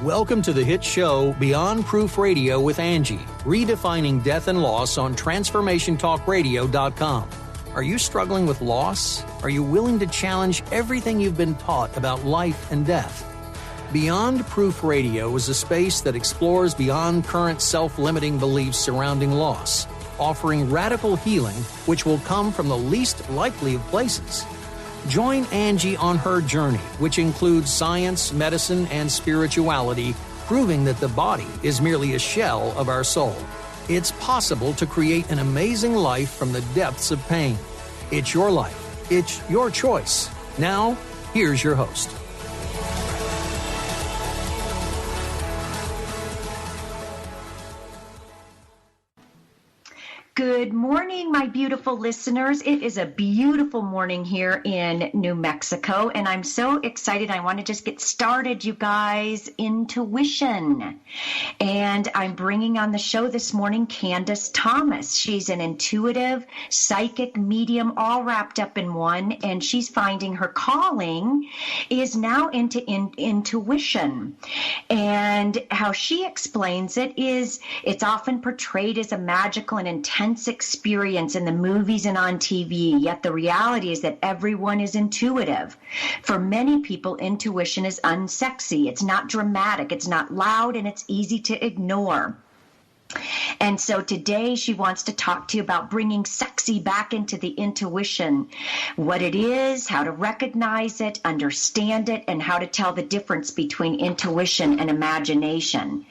Welcome to the hit show Beyond Proof Radio with Angie, redefining death and loss on TransformationTalkRadio.com. Are you struggling with loss? Are you willing to challenge everything you've been taught about life and death? Beyond Proof Radio is a space that explores beyond current self-limiting beliefs surrounding loss, offering radical healing which will come from the least likely of places. Join Angie on her journey, which includes science, medicine, and spirituality, proving that the body is merely a shell of our soul. It's possible to create an amazing life from the depths of pain. It's your life. It's your choice. Now, here's your host. Good morning, my beautiful listeners. It is a beautiful morning here in New Mexico, and I'm so excited. I want to just get started, you guys. Intuition. And I'm bringing on the show this morning Candice Thomas. She's an intuitive, psychic medium, all wrapped up in one, and she's finding her calling is now into intuition. And how she explains it is it's often portrayed as a magical and intense experience in the movies and on TV, yet the reality is that everyone is intuitive. For many people, intuition is unsexy. It's not dramatic, it's not loud, and it's easy to ignore. And so today she wants to talk to you about bringing sexy back into the intuition, what it is, how to recognize it, understand it, and how to tell the difference between intuition and imagination.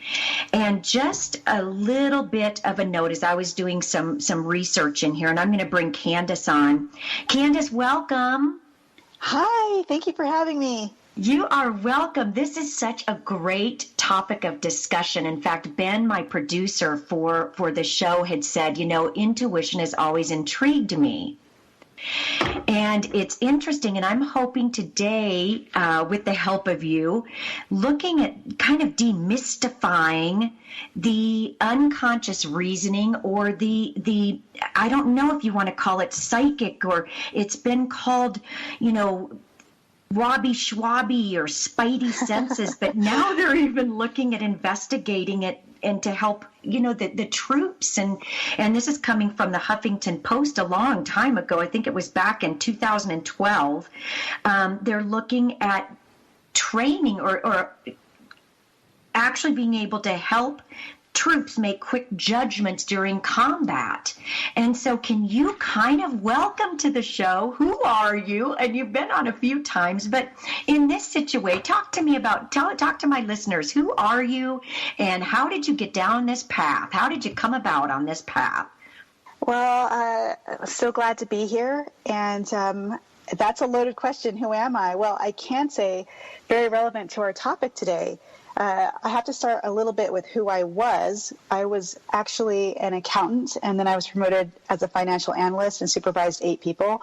And just a little bit of a note as I was doing some research in here, and I'm going to bring Candice on. Candice, welcome. Hi, thank you for having me. You are welcome. This is such a great topic of discussion. In fact, Ben, my producer for the show, had said, intuition has always intrigued me. And it's interesting, and I'm hoping today, with the help of you, looking at kind of demystifying the unconscious reasoning or the I don't know if you want to call it psychic, or it's been called, Wobby Schwabby or spidey senses, but now they're even looking at investigating it and to help, the troops. And this is coming from the Huffington Post a long time ago. I think it was back in 2012. They're looking at training or actually being able to help troops make quick judgments during combat. And so can you kind of welcome to the show? Who are you? And you've been on a few times, but in this situation, talk to my listeners, who are you and how did you get down this path? How did you come about on this path? Well, so glad to be here. And that's a loaded question. Who am I? Well, I can say very relevant to our topic today. I have to start a little bit with who I was. I was actually an accountant, and then I was promoted as a financial analyst and supervised 8 people.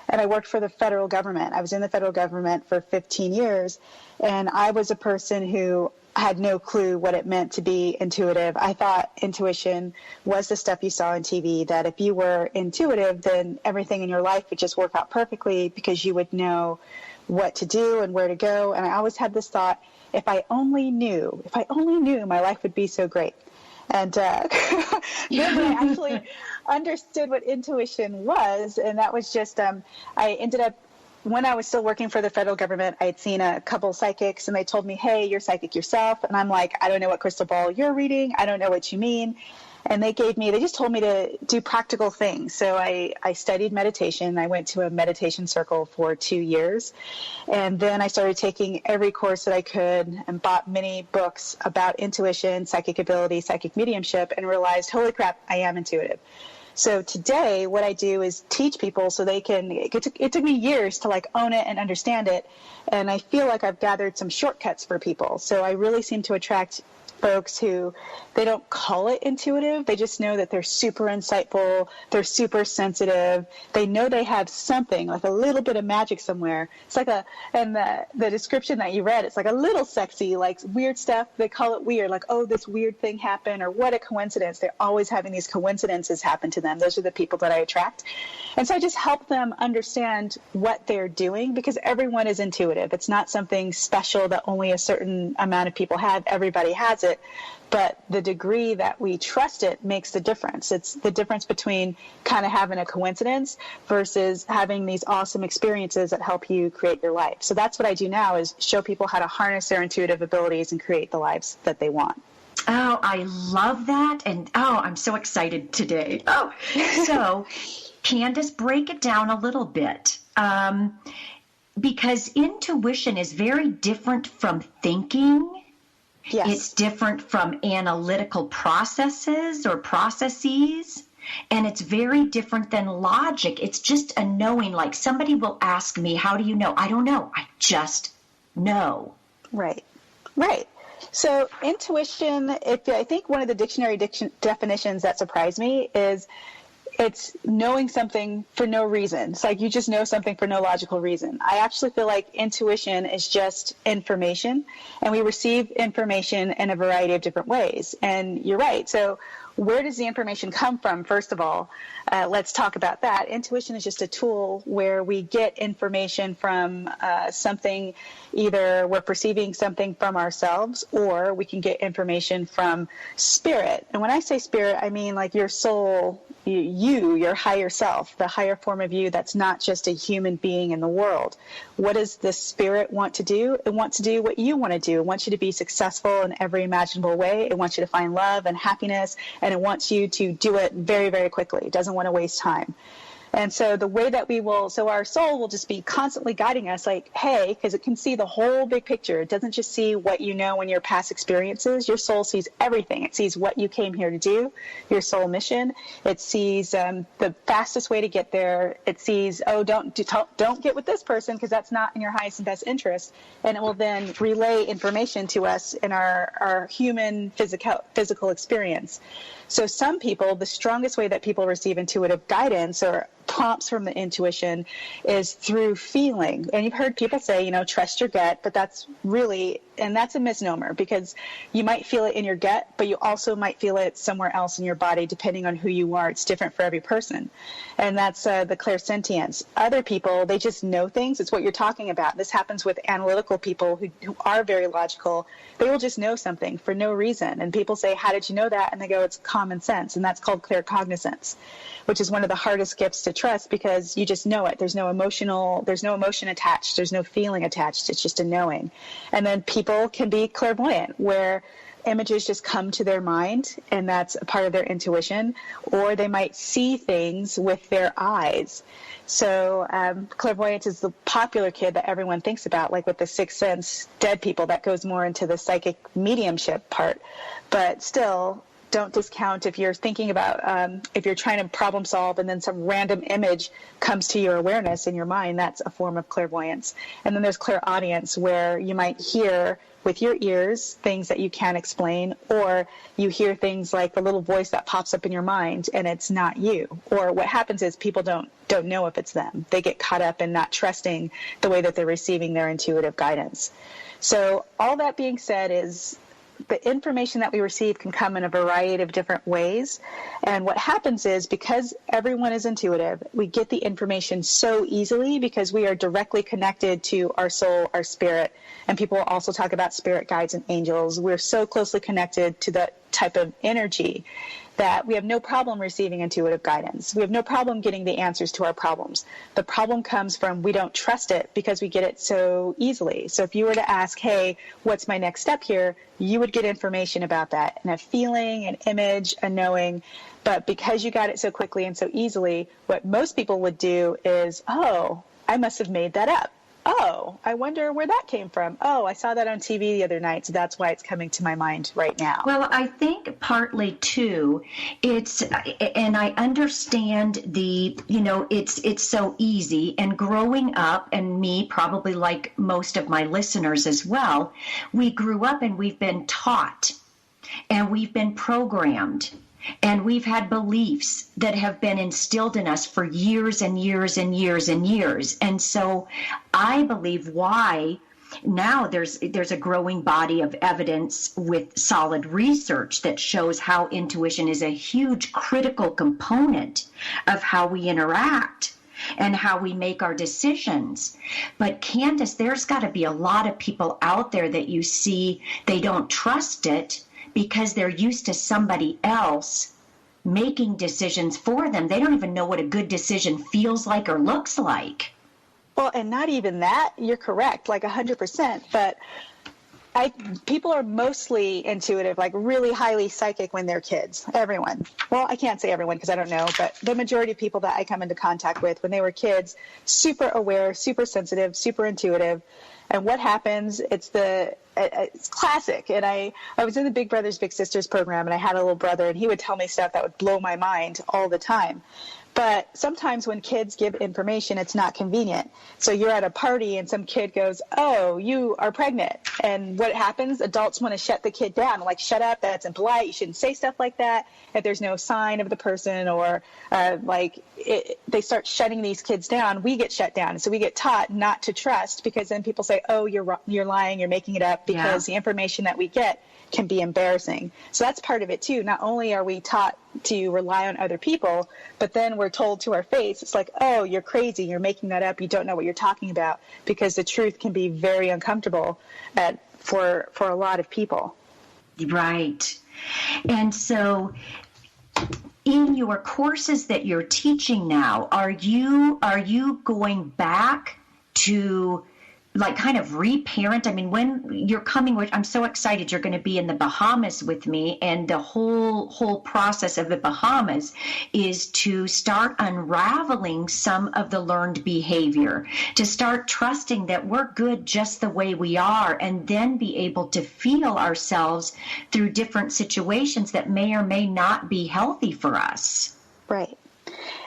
And I worked for the federal government. I was in the federal government for 15 years, and I was a person who had no clue what it meant to be intuitive. I thought intuition was the stuff you saw on TV, that if you were intuitive, then everything in your life would just work out perfectly because you would know what to do and where to go. And I always had this thought, if I only knew, my life would be so great. And then I actually understood what intuition was, and that was just, I ended up, when I was still working for the federal government, I had seen a couple psychics, and they told me, hey, you're psychic yourself. And I'm like, I don't know what crystal ball you're reading. I don't know what you mean. And they just told me to do practical things. So I studied meditation. I went to a meditation circle for 2 years. And then I started taking every course that I could and bought many books about intuition, psychic ability, psychic mediumship, and realized, holy crap, I am intuitive. So today what I do is teach people so they can, it took me years to own it and understand it. And I feel like I've gathered some shortcuts for people. So I really seem to attract folks who, they don't call it intuitive. They just know that they're super insightful. They're super sensitive. They know they have something, like a little bit of magic somewhere. It's like and the description that you read, it's like a little sexy, like weird stuff. They call it weird, like, oh, this weird thing happened, or what a coincidence. They're always having these coincidences happen to to them. Those are the people that I attract. And so I just help them understand what they're doing, because everyone is intuitive. It's not something special that only a certain amount of people have. Everybody has it. But the degree that we trust it makes the difference. It's the difference between kind of having a coincidence versus having these awesome experiences that help you create your life. So that's what I do now, is show people how to harness their intuitive abilities and create the lives that they want. Oh, I love that. And I'm so excited today. So Candice, break it down a little bit. Because intuition is very different from thinking. Yes. It's different from analytical processes or processes, and it's very different than logic. It's just a knowing. Like, somebody will ask me, how do you know? I don't know. I just know. Right. So intuition, I think one of the dictionary definitions that surprised me is it's knowing something for no reason. It's like you just know something for no logical reason. I actually feel like intuition is just information, and we receive information in a variety of different ways. And you're right. So where does the information come from? First of all, let's talk about that. Intuition is just a tool where we get information from something. Either we're perceiving something from ourselves, or we can get information from spirit. And when I say spirit, I mean like your soul, your higher self, the higher form of you that's not just a human being in the world. What does the spirit want to do? It wants to do what you want to do. It wants you to be successful in every imaginable way. It wants you to find love and happiness, and it wants you to do it very, very quickly. It doesn't want to waste time. And so the way that our soul will just be constantly guiding us, like, hey, because it can see the whole big picture. It doesn't just see what you know in your past experiences. Your soul sees everything. It sees what you came here to do, your soul mission. It sees the fastest way to get there. It sees, don't get with this person because that's not in your highest and best interest. And it will then relay information to us in our human physical experience. So some people, the strongest way that people receive intuitive guidance or prompts from the intuition is through feeling. And you've heard people say, trust your gut, but that's a misnomer, because you might feel it in your gut, but you also might feel it somewhere else in your body, depending on who you are. It's different for every person. And that's the clairsentience. Other people, they just know things. It's what you're talking about. This happens with analytical people who are very logical. They will just know something for no reason. And people say, how did you know that? And they go, it's common sense. And that's called claircognizance, which is one of the hardest gifts to trust, because you just know it. There's no emotion attached. There's no feeling attached. It's just a knowing. And then people can be clairvoyant, where images just come to their mind, and that's a part of their intuition, or they might see things with their eyes. So clairvoyance is the popular kid that everyone thinks about, like with the Sixth Sense, dead people. That goes more into the psychic mediumship part. But still, don't discount if you're thinking about, if you're trying to problem solve and then some random image comes to your awareness in your mind, that's a form of clairvoyance. And then there's clairaudience, where you might hear with your ears things that you can't explain, or you hear things like the little voice that pops up in your mind and it's not you. Or what happens is people don't know if it's them. They get caught up in not trusting the way that they're receiving their intuitive guidance. So all that being said is, the information that we receive can come in a variety of different ways. And what happens is, because everyone is intuitive, we get the information so easily because we are directly connected to our soul, our spirit. And people also talk about spirit guides and angels. We're so closely connected to that type of energy that we have no problem receiving intuitive guidance. We have no problem getting the answers to our problems. The problem comes from we don't trust it because we get it so easily. So if you were to ask, hey, what's my next step here? You would get information about that, and a feeling, an image, a knowing. But because you got it so quickly and so easily, what most people would do is, oh, I must have made that up. Oh, I wonder where that came from. Oh, I saw that on TV the other night, so that's why it's coming to my mind right now. Well, I think partly too, and I understand it's so easy. And growing up, and me probably like most of my listeners as well, we grew up and we've been taught and we've been programmed. And we've had beliefs that have been instilled in us for years and years and years and years. And so I believe why now there's a growing body of evidence with solid research that shows how intuition is a huge critical component of how we interact and how we make our decisions. But Candice, there's got to be a lot of people out there that you see, they don't trust it because they're used to somebody else making decisions for them. They don't even know what a good decision feels like or looks like. Well, and not even that, you're correct, like 100%, but people are mostly intuitive, like really highly psychic when they're kids. Everyone. Well, I can't say everyone because I don't know, but the majority of people that I come into contact with when they were kids, super aware, super sensitive, super intuitive. And what happens, it's classic. And I was in the Big Brothers Big Sisters program, and I had a little brother, and he would tell me stuff that would blow my mind all the time. But sometimes when kids give information, it's not convenient. So you're at a party and some kid goes, "Oh, you are pregnant." And what happens? Adults want to shut the kid down. Like, shut up, that's impolite. You shouldn't say stuff like that. If there's no sign of the person or they start shutting these kids down, we get shut down. So we get taught not to trust because then people say, "Oh, you're lying, you're making it up," because the information that we get can be embarrassing. So that's part of it too. Not only are we taught to rely on other people, but then we're told to our face, it's like, "Oh, you're crazy, you're making that up, you don't know what you're talking about," because the truth can be very uncomfortable for a lot of people. Right. And so in your courses that you're teaching now, are you going back to like kind of reparent? I mean, when you're coming, which I'm so excited, you're going to be in the Bahamas with me, and the whole process of the Bahamas is to start unraveling some of the learned behavior, to start trusting that we're good just the way we are, and then be able to feel ourselves through different situations that may or may not be healthy for us. Right.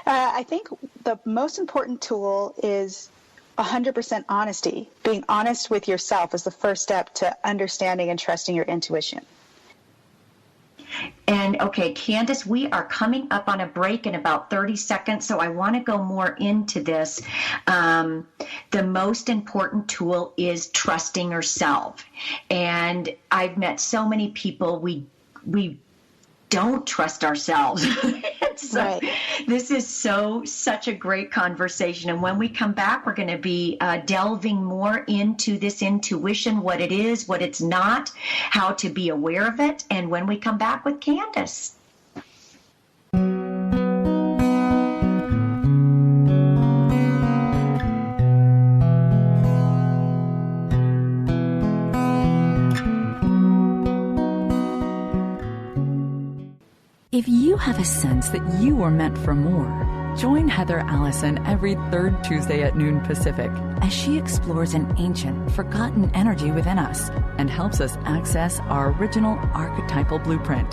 I think the most important tool is 100% honesty. Being honest with yourself is the first step to understanding and trusting your intuition. And okay, Candice, we are coming up on a break in about 30 seconds, so I want to go more into this. The most important tool is trusting yourself. And I've met so many people, we don't trust ourselves. So right. This is such a great conversation. And when we come back, we're going to be delving more into this intuition, what it is, what it's not, how to be aware of it. And when we come back with Candice. If you have a sense that you are meant for more, join Heather Allison every third Tuesday at noon Pacific as she explores an ancient, forgotten energy within us and helps us access our original archetypal blueprint.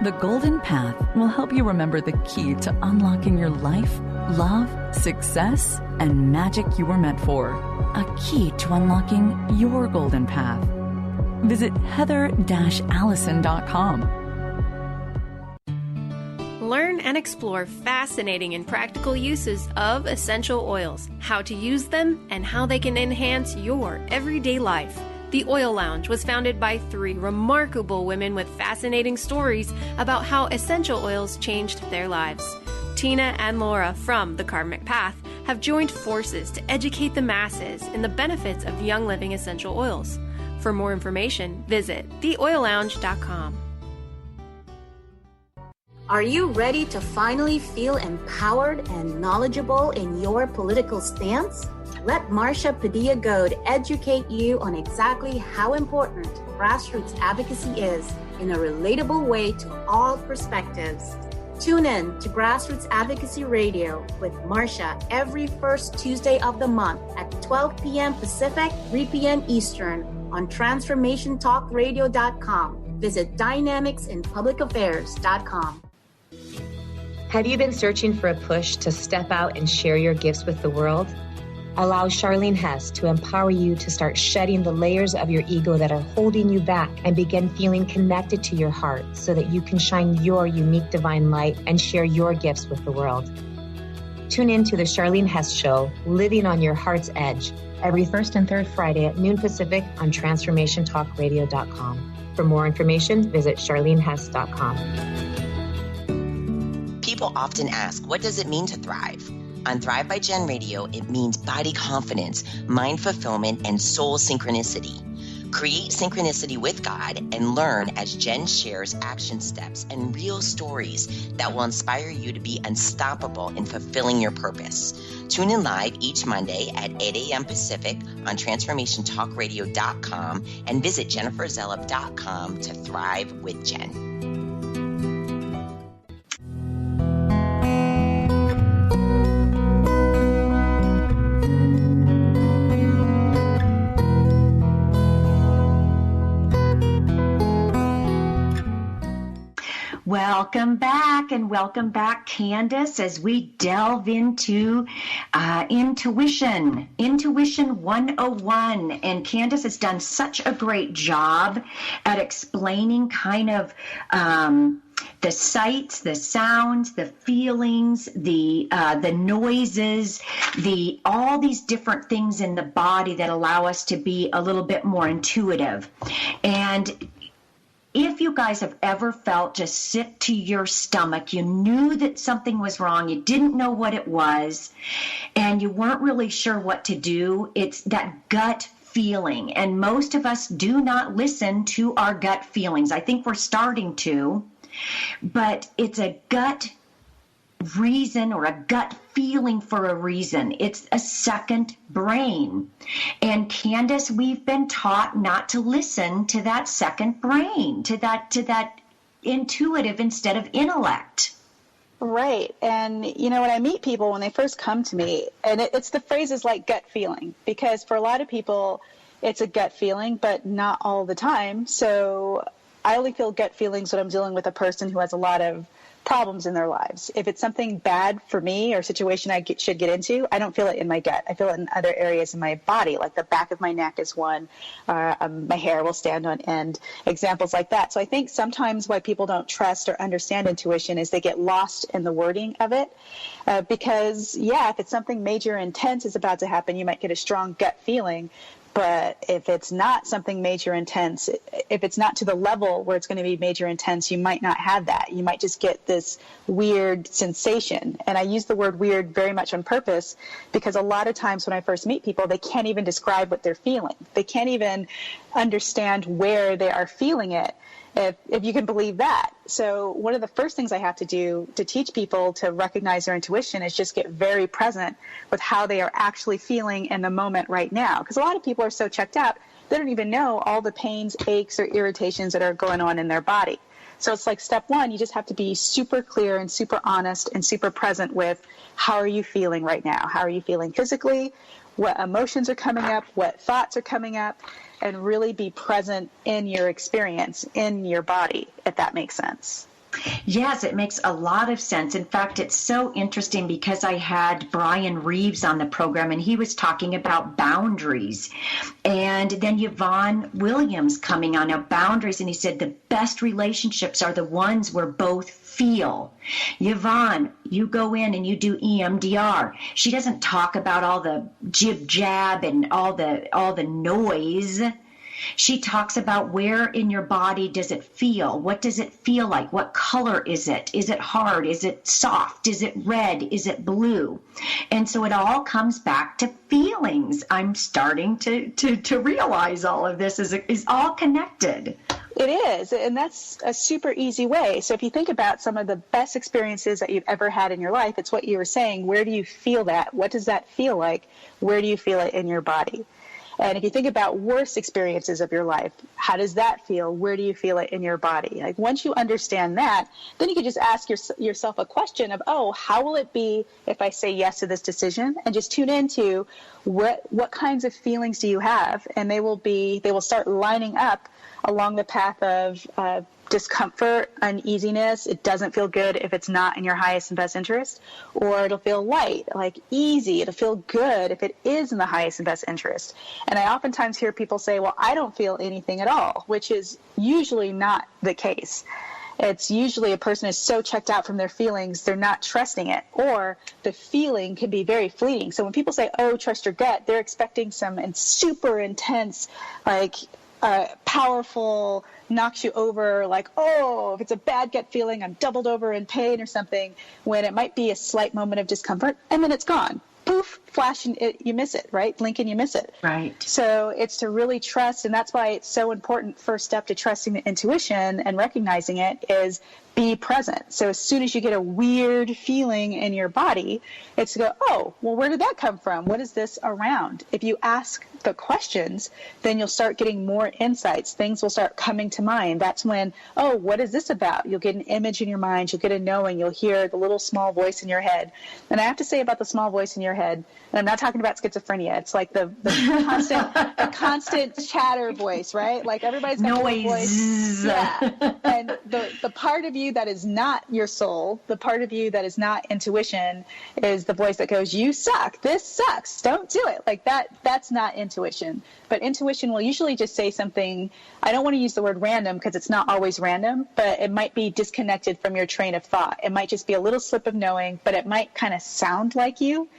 The Golden Path will help you remember the key to unlocking your life, love, success, and magic you were meant for. A key to unlocking your golden path. Visit heather-allison.com. Learn and explore fascinating and practical uses of essential oils, how to use them, and how they can enhance your everyday life. The Oil Lounge was founded by 3 remarkable women with fascinating stories about how essential oils changed their lives. Tina and Laura from The Karmic Path have joined forces to educate the masses in the benefits of Young Living essential oils. For more information, visit theoillounge.com. Are you ready to finally feel empowered and knowledgeable in your political stance? Let Marcia Padilla-Goad educate you on exactly how important grassroots advocacy is in a relatable way to all perspectives. Tune in to Grassroots Advocacy Radio with Marcia every first Tuesday of the month at 12 p.m. Pacific, 3 p.m. Eastern on TransformationTalkRadio.com. Visit DynamicsInPublicAffairs.com. Have you been searching for a push to step out and share your gifts with the world? Allow Charlene Hess to empower you to start shedding the layers of your ego that are holding you back and begin feeling connected to your heart so that you can shine your unique divine light and share your gifts with the world. Tune in to the Charlene Hess Show, Living on Your Heart's Edge, every first and third Friday at noon Pacific on transformationtalkradio.com. For more information, visit charlenehess.com. People often ask, what does it mean to thrive? On Thrive by Jen Radio, it means body confidence, mind fulfillment, and soul synchronicity. Create synchronicity with God and learn as Jen shares action steps and real stories that will inspire you to be unstoppable in fulfilling your purpose. Tune in live each Monday at 8 a.m. Pacific on transformationtalkradio.com and visit jenniferzellup.com to thrive with Jen. Welcome back, Candice, as we delve into Intuition 101. And Candice has done such a great job at explaining kind of the sights, the sounds, the feelings, the noises, all these different things in the body that allow us to be a little bit more intuitive. And if you guys have ever felt just sick to your stomach, you knew that something was wrong, you didn't know what it was, and you weren't really sure what to do, it's that gut feeling. And most of us do not listen to our gut feelings. I think we're starting to, but it's a gut reason or a gut feeling for a reason. It's a second brain. And Candice, we've been taught not to listen to that second brain, to that intuitive instead of intellect. Right. And, you know, when I meet people, when they first come to me, and it's the phrases like gut feeling, because for a lot of people, it's a gut feeling, but not all the time. So I only feel gut feelings when I'm dealing with a person who has a lot of problems in their lives. If it's something bad for me or situation I should get into, I don't feel it in my gut. I feel it in other areas in my body, like the back of my neck is one. My hair will stand on end, examples like that. So I think sometimes why people don't trust or understand intuition is they get lost in the wording of it. Because, if it's something major intense is about to happen, you might get a strong gut feeling. But if it's not something major intense, if it's not to the level where it's going to be major intense, you might not have that. You might just get this weird sensation. And I use the word weird very much on purpose because a lot of times when I first meet people, they can't even describe what they're feeling. They can't even understand where they are feeling it, if you can believe that. So one of the first things I have to do to teach people to recognize their intuition is just get very present with how they are actually feeling in the moment right now. Because a lot of people are so checked out, they don't even know all the pains, aches, or irritations that are going on in their body. So it's like step one, you just have to be super clear and super honest and super present with how are you feeling right now? How are you feeling physically? What emotions are coming up? What thoughts are coming up? And really be present in your experience, in your body, if that makes sense. Yes, it makes a lot of sense. In fact, it's so interesting because I had Brian Reeves on the program and he was talking about boundaries. And then Yvonne Williams coming on about boundaries, and he said the best relationships are the ones where both feel. Yvonne, you go in and you do EMDR. She doesn't talk about all the jib jab and all the noise. She talks about where in your body does it feel? What does it feel like? What color is it? Is it hard? Is it soft? Is it red? Is it blue? And so it all comes back to feelings. I'm starting to realize all of this is all connected. It is, and that's a super easy way. So if you think about some of the best experiences that you've ever had in your life, it's what you were saying. Where do you feel that? What does that feel like? Where do you feel it in your body? And if you think about worst experiences of your life, how does that feel? Where do you feel it in your body? Like once you understand that, then you can just ask yourself a question of, how will it be if I say yes to this decision? And just tune into what kinds of feelings do you have? And they will start lining up along the path of discomfort, uneasiness. It doesn't feel good if it's not in your highest and best interest, or it'll feel light, like easy. It'll feel good if it is in the highest and best interest. And I oftentimes hear people say, well, I don't feel anything at all, which is usually not the case. It's usually a person is so checked out from their feelings, they're not trusting it, or the feeling can be very fleeting. So when people say, oh, trust your gut, they're expecting some super intense, like powerful, knocks you over, like, oh, if it's a bad gut feeling, I'm doubled over in pain or something, when it might be a slight moment of discomfort, and then it's gone. Poof, flash, and you miss it, right? Blink and you miss it. Right. So it's to really trust, and that's why it's so important. First step to trusting the intuition and recognizing it is be present. So as soon as you get a weird feeling in your body, it's to go, oh, well, where did that come from? What is this around? If you ask the questions, then you'll start getting more insights. Things will start coming to mind. That's when, oh, what is this about? You'll get an image in your mind. You'll get a knowing. You'll hear the little small voice in your head. And I have to say about the small voice in your head, and I'm not talking about schizophrenia. It's like the constant chatter voice, right? Like everybody's got a voice. Yeah. And the part of you that is not your soul, the part of you that is not intuition, is the voice that goes, you suck. This sucks. Don't do it. Like that's not intuition. But intuition will usually just say something. I don't want to use the word random because it's not always random, but it might be disconnected from your train of thought. It might just be a little slip of knowing, but it might kind of sound like you.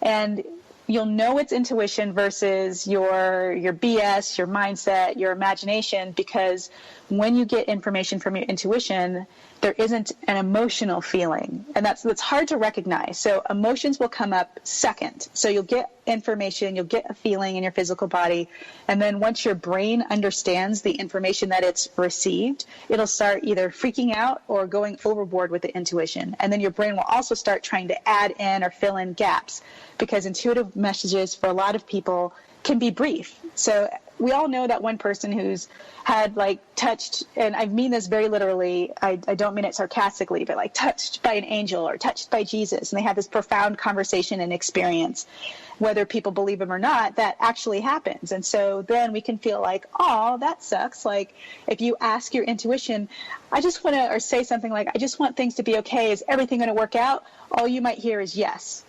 And you'll know it's intuition versus your BS, your mindset, your imagination, because when you get information from your intuition, there isn't an emotional feeling. And that's hard to recognize. So emotions will come up second. So you'll get information, you'll get a feeling in your physical body. And then once your brain understands the information that it's received, it'll start either freaking out or going overboard with the intuition. And then your brain will also start trying to add in or fill in gaps, because intuitive messages for a lot of people can be brief. So we all know that one person who's had touched, and I mean this very literally, I don't mean it sarcastically, but touched by an angel or touched by Jesus, and they had this profound conversation and experience, whether people believe him or not, that actually happens. And so then we can feel like, oh, that sucks. Like if you ask your intuition, I just want to, or say something like, I just want things to be okay. Is everything going to work out? All you might hear is yes.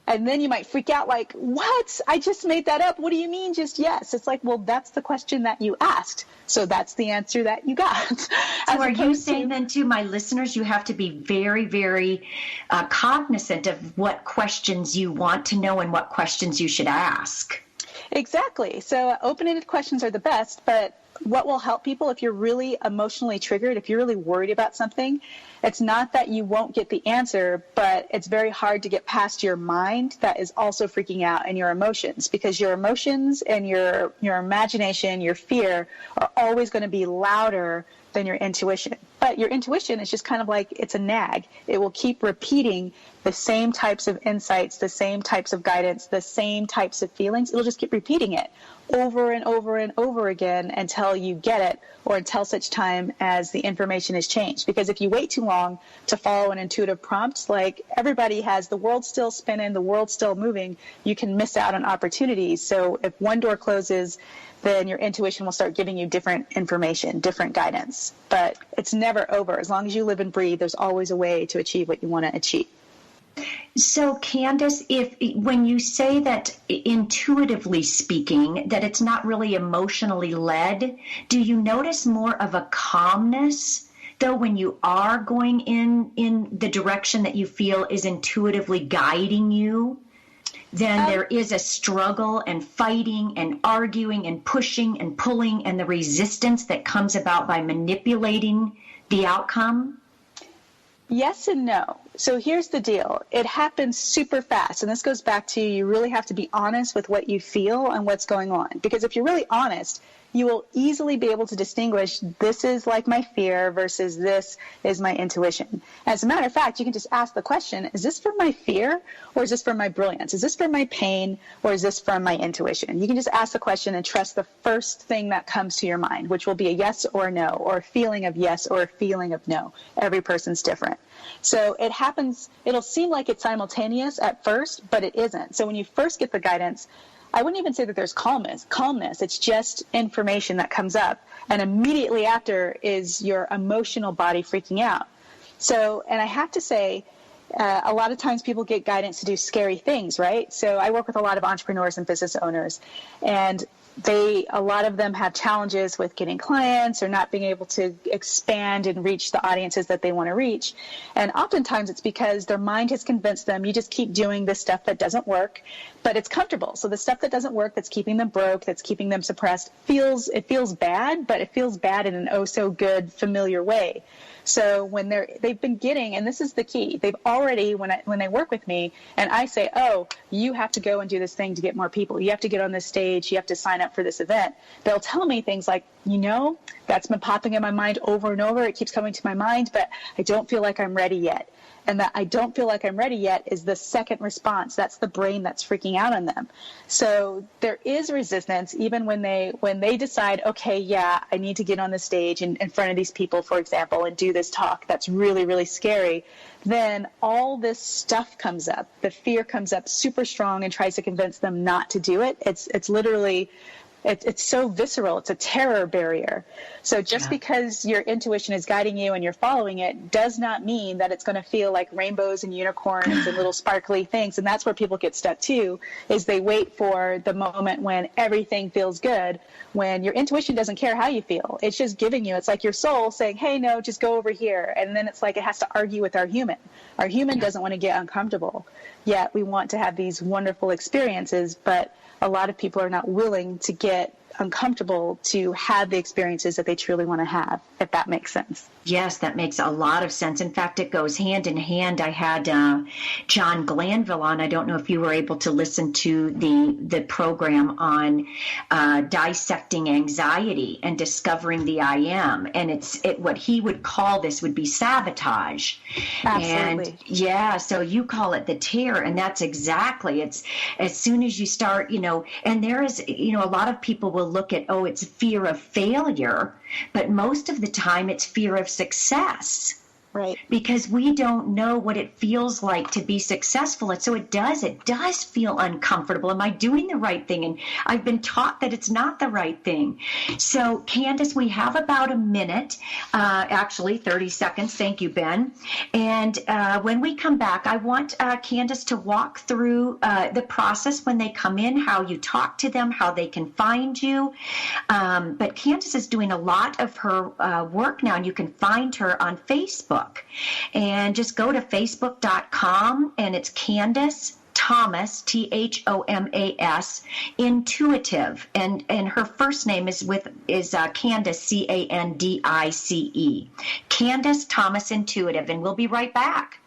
And then you might freak out like, what? I just made that up. What do you mean just yes? It's like, well, that's the question that you asked. So that's the answer that you got. So are you saying then to my listeners, you have to be very, very cognizant of what questions you want to know and what questions you should ask? Exactly. So open-ended questions are the best, but what will help people if you're really emotionally triggered, if you're really worried about something, it's not that you won't get the answer, but it's very hard to get past your mind that is also freaking out, and your emotions, because your emotions and your imagination, your fear are always going to be louder than your intuition. But your intuition is just kind of like, it's a nag. It will keep repeating the same types of insights, the same types of guidance, the same types of feelings. It'll just keep repeating it over and over and over again until you get it, or until such time as the information is changed. Because if you wait too long to follow an intuitive prompt, like everybody has, the world's still spinning, the world's still moving, you can miss out on opportunities. So if one door closes, then your intuition will start giving you different information, different guidance. But it's never over. As long as you live and breathe, there's always a way to achieve what you want to achieve. So, Candice, when you say that intuitively speaking, that it's not really emotionally led, do you notice more of a calmness, though, when you are going in the direction that you feel is intuitively guiding you? Then there is a struggle and fighting and arguing and pushing and pulling and the resistance that comes about by manipulating the outcome? Yes and no. So here's the deal. It happens super fast. And this goes back to, you really have to be honest with what you feel and what's going on. Because if you're really honest, you will easily be able to distinguish, this is like my fear versus this is my intuition. As a matter of fact, you can just ask the question, is this from my fear or is this from my brilliance? Is this from my pain or is this from my intuition? You can just ask the question and trust the first thing that comes to your mind, which will be a yes or no, or a feeling of yes or a feeling of no. Every person's different. So it happens, it'll seem like it's simultaneous at first, but it isn't. So when you first get the guidance, I wouldn't even say that there's calmness. It's just information that comes up. And immediately after is your emotional body freaking out. So, and I have to say, a lot of times people get guidance to do scary things, right? So I work with a lot of entrepreneurs and business owners. And a lot of them have challenges with getting clients or not being able to expand and reach the audiences that they want to reach. And oftentimes it's because their mind has convinced them, you just keep doing this stuff that doesn't work, but it's comfortable. So the stuff that doesn't work, that's keeping them broke, that's keeping them suppressed, feels bad, but it feels bad in an oh so good, familiar way. So when they've been getting, and this is the key, they've already, when they work with me and I say, oh, you have to go and do this thing to get more people. You have to get on this stage. You have to sign up for this event. They'll tell me things like, that's been popping in my mind over and over. It keeps coming to my mind, but I don't feel like I'm ready yet. And that I don't feel like I'm ready yet is the second response. That's the brain that's freaking out on them. So there is resistance even when they decide, okay, yeah, I need to get on the stage in front of these people, for example, and do this talk that's really, really scary. Then all this stuff comes up. The fear comes up super strong and tries to convince them not to do it. It's literally... It's so visceral. It's a terror barrier. So just because your intuition is guiding you and you're following it does not mean that it's going to feel like rainbows and unicorns and little sparkly things. And that's where people get stuck too, is they wait for the moment when everything feels good, when your intuition doesn't care how you feel. It's just giving you, it's like your soul saying, hey, no, just go over here. And then it's like it has to argue with our human. Our human doesn't want to get uncomfortable. Yet we want to have these wonderful experiences, but a lot of people are not willing to get uncomfortable to have the experiences that they truly want to have, if that makes sense. Yes, that makes a lot of sense. In fact, it goes hand in hand. I had John Glanville on. I don't know if you were able to listen to the program on dissecting anxiety and discovering the I am. And what he would call this would be sabotage. Absolutely. And so you call it the terror, and that's exactly. It's as soon as you start, and there is, a lot of people will look at, it's fear of failure, but most of the time it's fear of success. Right. Because we don't know what it feels like to be successful. And so it does feel uncomfortable. Am I doing the right thing? And I've been taught that it's not the right thing. So, Candice, we have about a minute, actually 30 seconds. Thank you, Ben. And when we come back, I want Candice to walk through the process when they come in, how you talk to them, how they can find you. But Candice is doing a lot of her work now, and you can find her on Facebook. And just go to facebook.com, and it's Candice Thomas, Thomas, Intuitive, and her first name is Candice, Candice, Candice Thomas Intuitive, and we'll be right back.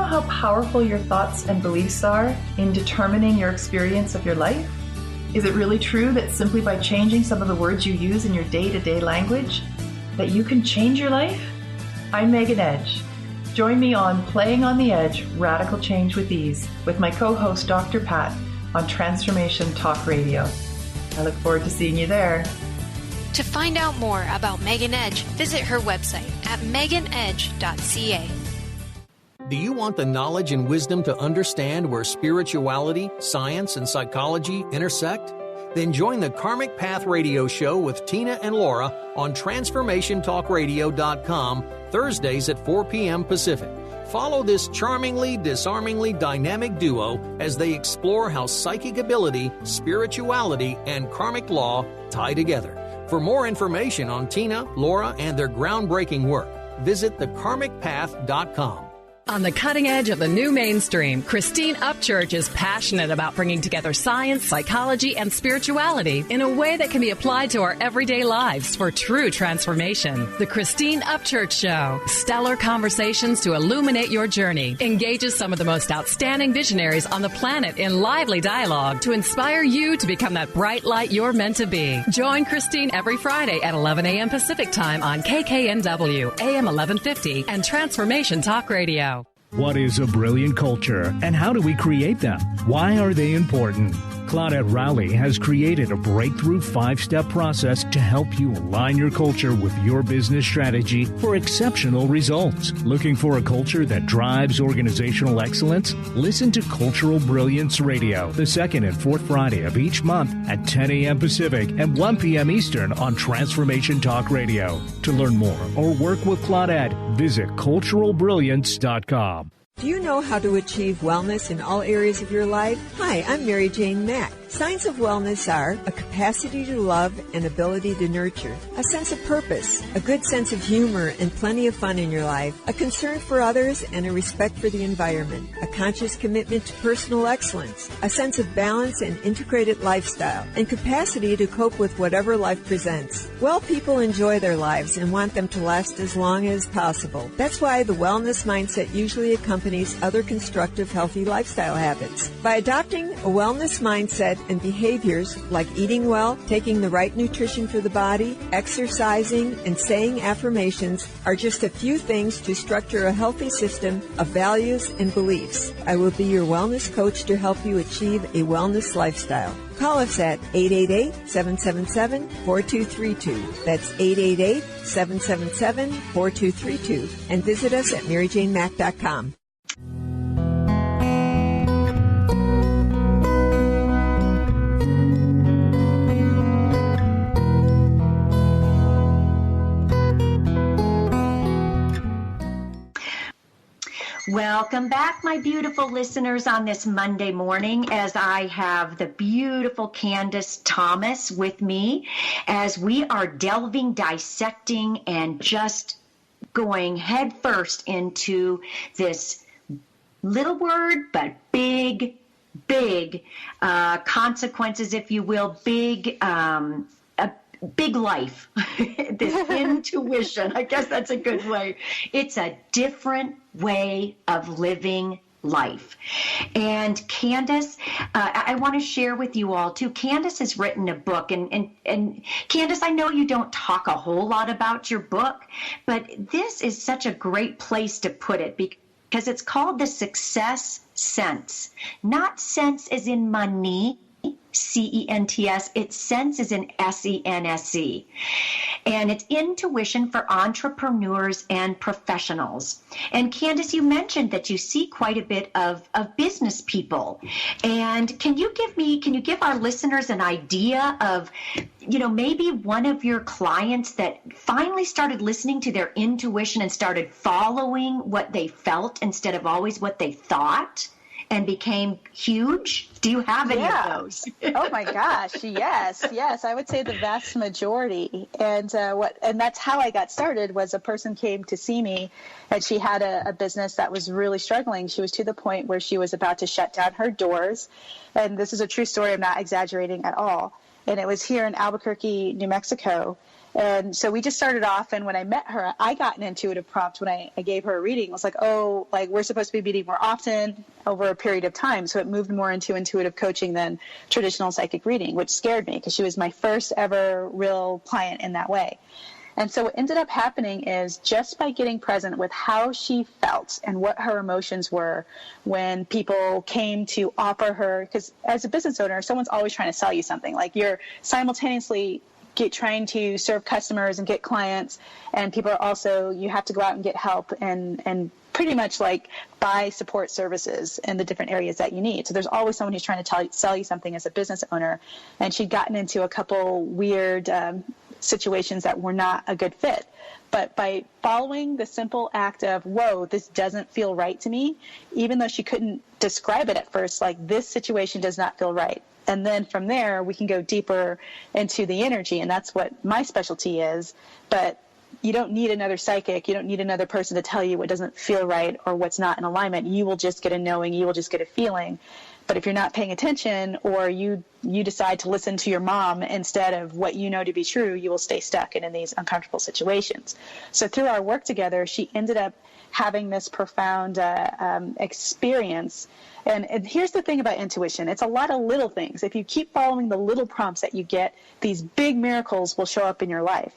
How powerful your thoughts and beliefs are in determining your experience of your life? Is it really true that simply by changing some of the words you use in your day-to-day language, that you can change your life? I'm Megan Edge. Join me on Playing on the Edge, Radical Change with Ease, with my co-host Dr. Pat on Transformation Talk Radio. I look forward to seeing you there. To find out more about Megan Edge, visit her website at meganedge.ca. Do you want the knowledge and wisdom to understand where spirituality, science, and psychology intersect? Then join the Karmic Path Radio Show with Tina and Laura on TransformationTalkRadio.com Thursdays at 4 p.m. Pacific. Follow this charmingly, disarmingly dynamic duo as they explore how psychic ability, spirituality, and karmic law tie together. For more information on Tina, Laura, and their groundbreaking work, visit thekarmicpath.com. On the cutting edge of the new mainstream, Christine Upchurch is passionate about bringing together science, psychology, and spirituality in a way that can be applied to our everyday lives for true transformation. The Christine Upchurch Show, stellar conversations to illuminate your journey, engages some of the most outstanding visionaries on the planet in lively dialogue to inspire you to become that bright light you're meant to be. Join Christine every Friday at 11 a.m. Pacific Time on KKNW, AM 1150, and Transformation Talk Radio. What is a brilliant culture, and how do we create them? Why are they important? Claudette Rowley has created a breakthrough 5-step process to help you align your culture with your business strategy for exceptional results. Looking for a culture that drives organizational excellence? Listen to Cultural Brilliance Radio, the second and fourth Friday of each month at 10 a.m. Pacific and 1 p.m. Eastern on Transformation Talk Radio. To learn more or work with Claudette, visit culturalbrilliance.com. Do you know how to achieve wellness in all areas of your life? Hi, I'm Mary Jane Mack. Signs of wellness are a capacity to love and ability to nurture, a sense of purpose, a good sense of humor and plenty of fun in your life, a concern for others and a respect for the environment, a conscious commitment to personal excellence, a sense of balance and integrated lifestyle, and capacity to cope with whatever life presents. Well, people enjoy their lives and want them to last as long as possible. That's why the wellness mindset usually accompanies other constructive, healthy lifestyle habits. By adopting a wellness mindset and behaviors like eating well, taking the right nutrition for the body, exercising, and saying affirmations are just a few things to structure a healthy system of values and beliefs. I will be your wellness coach to help you achieve a wellness lifestyle. Call us at 888-777-4232. That's 888-777-4232. And visit us at maryjanemack.com. Welcome back, my beautiful listeners, on this Monday morning, as I have the beautiful Candice Thomas with me as we are delving, dissecting, and just going head first into this little word, but big consequences, if you will, big life, this intuition. I guess that's a good way. It's a different way of living life. And Candice, I want to share with you all too. Candice has written a book, and Candice, I know you don't talk a whole lot about your book, but this is such a great place to put it because it's called The Success Sense. Not sense as in money, C-E-N-T-S. It's sense as in S-E-N-S-E. And it's intuition for entrepreneurs and professionals. And Candice, you mentioned that you see quite a bit of business people. And can you give our listeners an idea of, maybe one of your clients that finally started listening to their intuition and started following what they felt instead of always what they thought, and became huge? Do you have any of those? Oh my gosh, yes. I would say the vast majority. And that's how I got started. Was a person came to see me, and she had a business that was really struggling. She was to the point where she was about to shut down her doors. And this is a true story. I'm not exaggerating at all. And it was here in Albuquerque, New Mexico. And so we just started off, and when I met her, I got an intuitive prompt when I gave her a reading. It was like, we're supposed to be meeting more often over a period of time. So it moved more into intuitive coaching than traditional psychic reading, which scared me because she was my first ever real client in that way. And so what ended up happening is just by getting present with how she felt and what her emotions were when people came to offer her, because as a business owner, someone's always trying to sell you something. Like, you're simultaneously trying to serve customers and get clients, and people are also, you have to go out and get help and pretty much like buy support services in the different areas that you need. So there's always someone who's trying to sell you something as a business owner. And she'd gotten into a couple weird situations that were not a good fit. But by following the simple act of, whoa, this doesn't feel right to me, even though she couldn't describe it at first, like, this situation does not feel right. And then from there, we can go deeper into the energy, and that's what my specialty is. But you don't need another psychic. You don't need another person to tell you what doesn't feel right or what's not in alignment. You will just get a knowing. You will just get a feeling. But if you're not paying attention, or you decide to listen to your mom instead of what you know to be true, you will stay stuck in these uncomfortable situations. So through our work together, she ended up having this profound experience. And here's the thing about intuition. It's a lot of little things. If you keep following the little prompts that you get, these big miracles will show up in your life.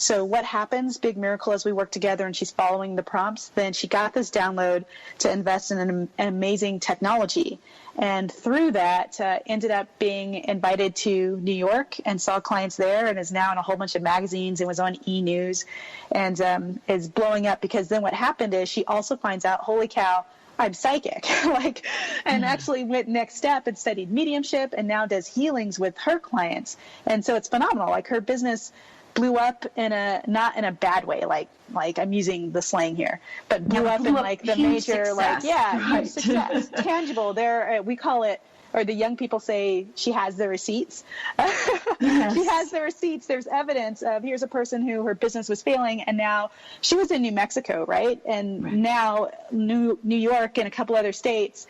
So what happens, big miracle, as we work together and she's following the prompts, then she got this download to invest in an amazing technology. And through that, ended up being invited to New York and saw clients there, and is now in a whole bunch of magazines and was on E! News, and is blowing up, because then what happened is she also finds out, holy cow, I'm psychic, and actually went next step and studied mediumship and now does healings with her clients. And so it's phenomenal. Like, her business blew up not in a bad way, like I'm using the slang here, but blew up in like the major, success. Huge success, tangible. There, we call it, or the young people say, she has the receipts. Yes. She has the receipts. There's evidence of, here's a person who her business was failing, and now she was in New Mexico, right? And now New York and a couple other states,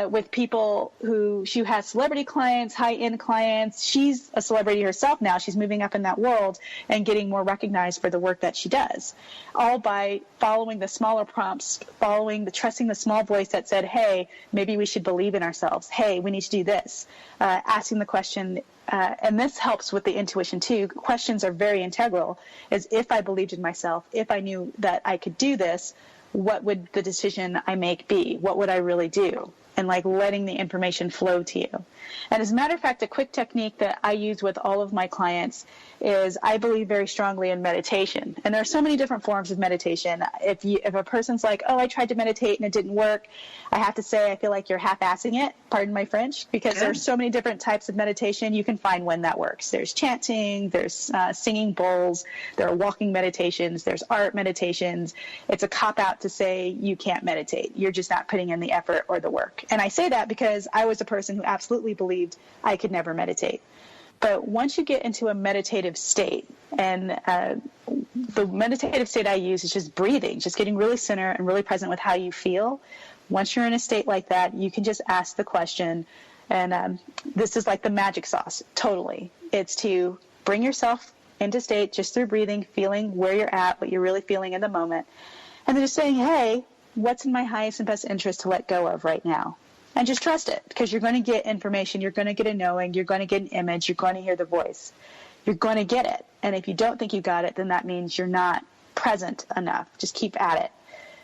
with people who she has celebrity clients, high-end clients. She's a celebrity herself now. She's moving up in that world and getting more recognized for the work that she does, all by following the smaller prompts, trusting the small voice that said, hey, maybe we should believe in ourselves. Hey, we need to do this. Asking the question, and this helps with the intuition too. Questions are very integral. Is, if I believed in myself, if I knew that I could do this, what would the decision I make be? What would I really do? And like letting the information flow to you. And as a matter of fact, a quick technique that I use with all of my clients is, I believe very strongly in meditation. And there are so many different forms of meditation. If a person's like, oh, I tried to meditate and it didn't work, I have to say, I feel like you're half-assing it, pardon my French, because there's so many different types of meditation. You can find one that works. There's chanting, there's singing bowls, there are walking meditations, there's art meditations. It's a cop-out to say you can't meditate. You're just not putting in the effort or the work. And I say that because I was a person who absolutely believed I could never meditate. But once you get into a meditative state, and the meditative state I use is just breathing, just getting really centered and really present with how you feel. Once you're in a state like that, you can just ask the question, and this is like the magic sauce, totally. It's to bring yourself into state just through breathing, feeling where you're at, what you're really feeling in the moment, and then just saying, hey, what's in my highest and best interest to let go of right now? And just trust it, because you're going to get information, you're going to get a knowing, you're going to get an image, you're going to hear the voice. You're going to get it. And if you don't think you got it, then that means you're not present enough. Just keep at it.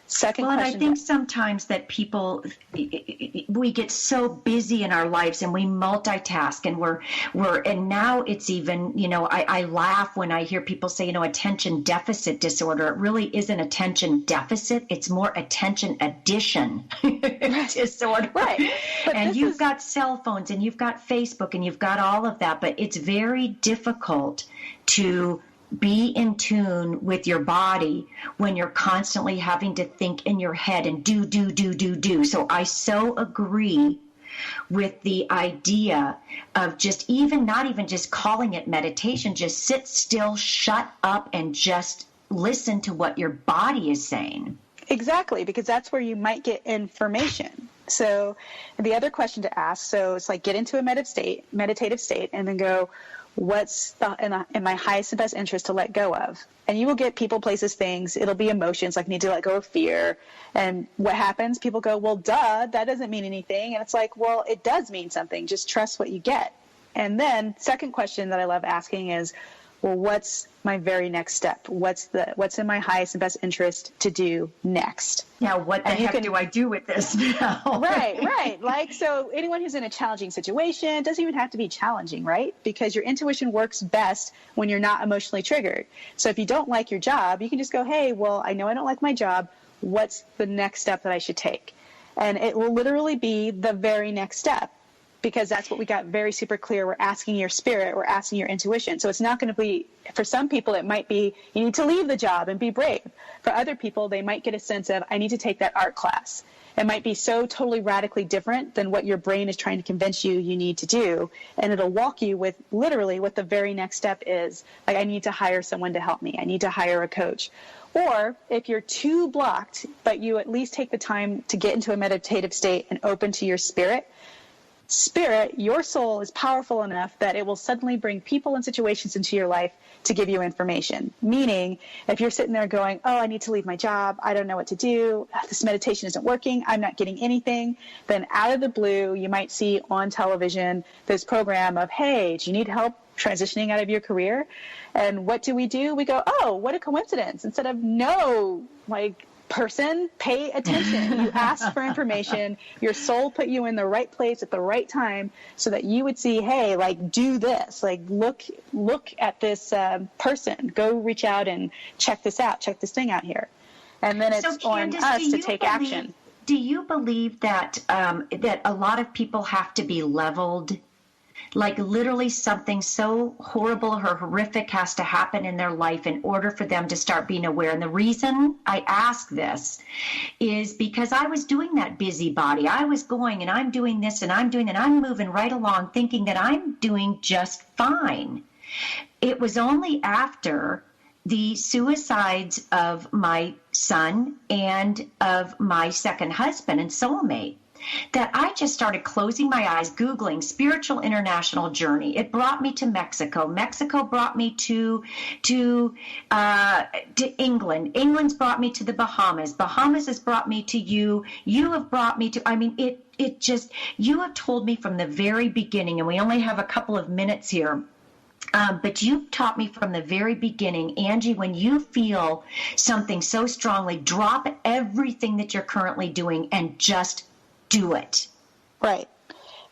Second question. And I think sometimes that people, we get so busy in our lives and we multitask, and and now it's even, I laugh when I hear people say, attention deficit disorder. It really isn't attention deficit. It's more attention addition disorder. Right. And you've got cell phones and you've got Facebook and you've got all of that, but it's very difficult to be in tune with your body when you're constantly having to think in your head and do. So I so agree with the idea of not even just calling it meditation, just sit still, shut up, and just listen to what your body is saying. Exactly, because that's where you might get information. So the other question to ask, so it's like get into a meditative state and then go, what's in my highest and best interest to let go of? And you will get people, places, things. It'll be emotions, like need to let go of fear. And what happens? People go, well, duh, that doesn't mean anything. And it's like, well, it does mean something. Just trust what you get. And then second question that I love asking is, well, what's my very next step? What's in my highest and best interest to do next? Now, what the heck do I do with this now? Right. Like, so anyone who's in a challenging situation, doesn't even have to be challenging, right? Because your intuition works best when you're not emotionally triggered. So if you don't like your job, you can just go, hey, well, I know I don't like my job. What's the next step that I should take? And it will literally be the very next step, because that's what we got very super clear. We're asking your spirit, we're asking your intuition. So it's not going to be, for some people, it might be, you need to leave the job and be brave. For other people, they might get a sense of, I need to take that art class. It might be so totally radically different than what your brain is trying to convince you need to do. And it'll walk you with literally what the very next step is. Like, I need to hire someone to help me. I need to hire a coach. Or if you're too blocked, but you at least take the time to get into a meditative state and open to your spirit, your soul is powerful enough that it will suddenly bring people and situations into your life to give you information. Meaning, if you're sitting there going, oh, I need to leave my job, I don't know what to do, this meditation isn't working, I'm not getting anything, then out of the blue, you might see on television this program of, hey, do you need help transitioning out of your career. And what do? We go, oh, what a coincidence. Instead of, no, like, person, pay attention. You asked for information. Your soul put you in the right place at the right time so that you would see, hey, like, do this. Like, look at this person. Go reach out and check this out. Check this thing out here. And then it's on us to take action. Do you believe that that a lot of people have to be leveled? Like, literally something so horrible or horrific has to happen in their life in order for them to start being aware. And the reason I ask this is because I was doing that busybody. I was going and I'm doing this and I'm doing and I'm moving right along thinking that I'm doing just fine. It was only after the suicides of my son and of my second husband and soulmate that I just started closing my eyes, Googling Spiritual International Journey. It brought me to Mexico. Mexico brought me to England. England's brought me to the Bahamas. Bahamas has brought me to you. You have brought me to, I mean, it just, you have told me from the very beginning, and we only have a couple of minutes here, but you've taught me from the very beginning, Angie, when you feel something so strongly, drop everything that you're currently doing and just do it. Right.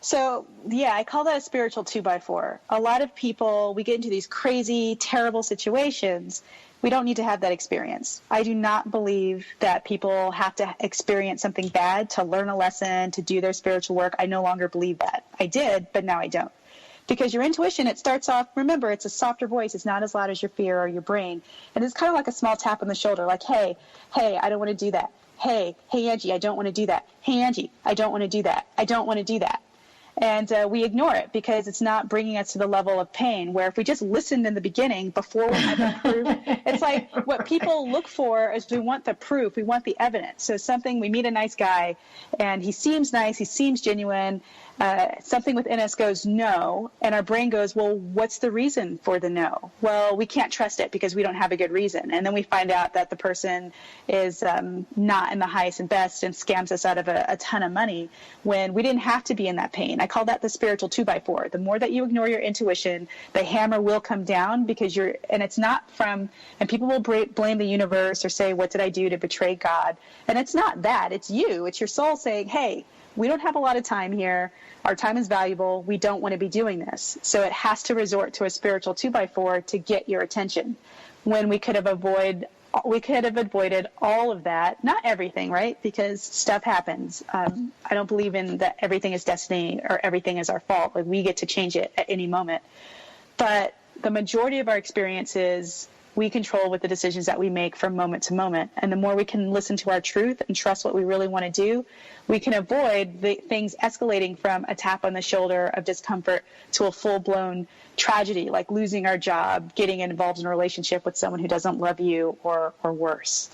So, yeah, I call that a spiritual 2x4. A lot of people, we get into these crazy, terrible situations. We don't need to have that experience. I do not believe that people have to experience something bad to learn a lesson, to do their spiritual work. I no longer believe that. I did, but now I don't. Because your intuition, it starts off, remember, it's a softer voice. It's not as loud as your fear or your brain. And it's kind of like a small tap on the shoulder, like, hey, I don't want to do that. Hey, Angie, I don't want to do that. Hey, Angie, I don't want to do that. I don't want to do that. And we ignore it because it's not bringing us to the level of pain, where if we just listened in the beginning before we had the proof, it's like what people look for is we want the proof, we want the evidence. So we meet a nice guy and he seems nice, he seems genuine, something within us goes no, and our brain goes, well, what's the reason for the no? Well, we can't trust it because we don't have a good reason. And then we find out that the person is not in the highest and best and scams us out of a ton of money when we didn't have to be in that pain. I call that the spiritual 2x4. The more that you ignore your intuition, the hammer will come down because and it's not and people will blame the universe or say, what did I do to betray God? And it's not that, it's you, it's your soul saying, hey, we don't have a lot of time here. Our time is valuable. We don't want to be doing this. So it has to resort to a spiritual 2x4 to get your attention when we could have avoided all of that. Not everything, right? Because stuff happens. I don't believe in that everything is destiny or everything is our fault. Like, we get to change it at any moment. But the majority of our experiences we control with the decisions that we make from moment to moment. And the more we can listen to our truth and trust what we really want to do, we can avoid the things escalating from a tap on the shoulder of discomfort to a full-blown tragedy, like losing our job, getting involved in a relationship with someone who doesn't love you, or worse.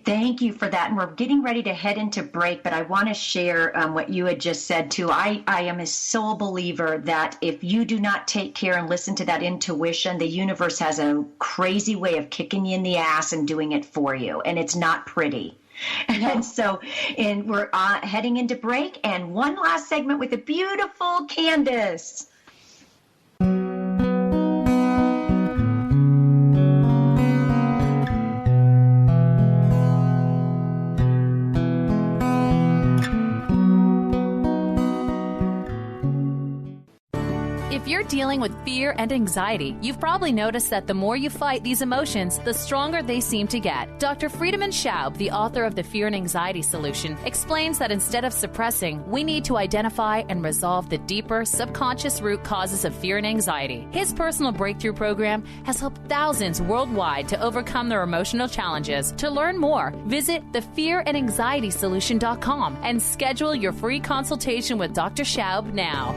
Thank you for that. And we're getting ready to head into break, but I want to share what you had just said too. I am a sole believer that if you do not take care and listen to that intuition, the universe has a crazy way of kicking you in the ass and doing it for you. And it's not pretty. And so, we're heading into break, and one last segment with the beautiful Candice. If you're dealing with fear and anxiety, you've probably noticed that the more you fight these emotions, the stronger they seem to get. Dr. Friedemann Schaub, the author of The Fear and Anxiety Solution, explains that instead of suppressing, we need to identify and resolve the deeper, subconscious root causes of fear and anxiety. His personal breakthrough program has helped thousands worldwide to overcome their emotional challenges. To learn more, visit thefearandanxietysolution.com and schedule your free consultation with Dr. Schaub now.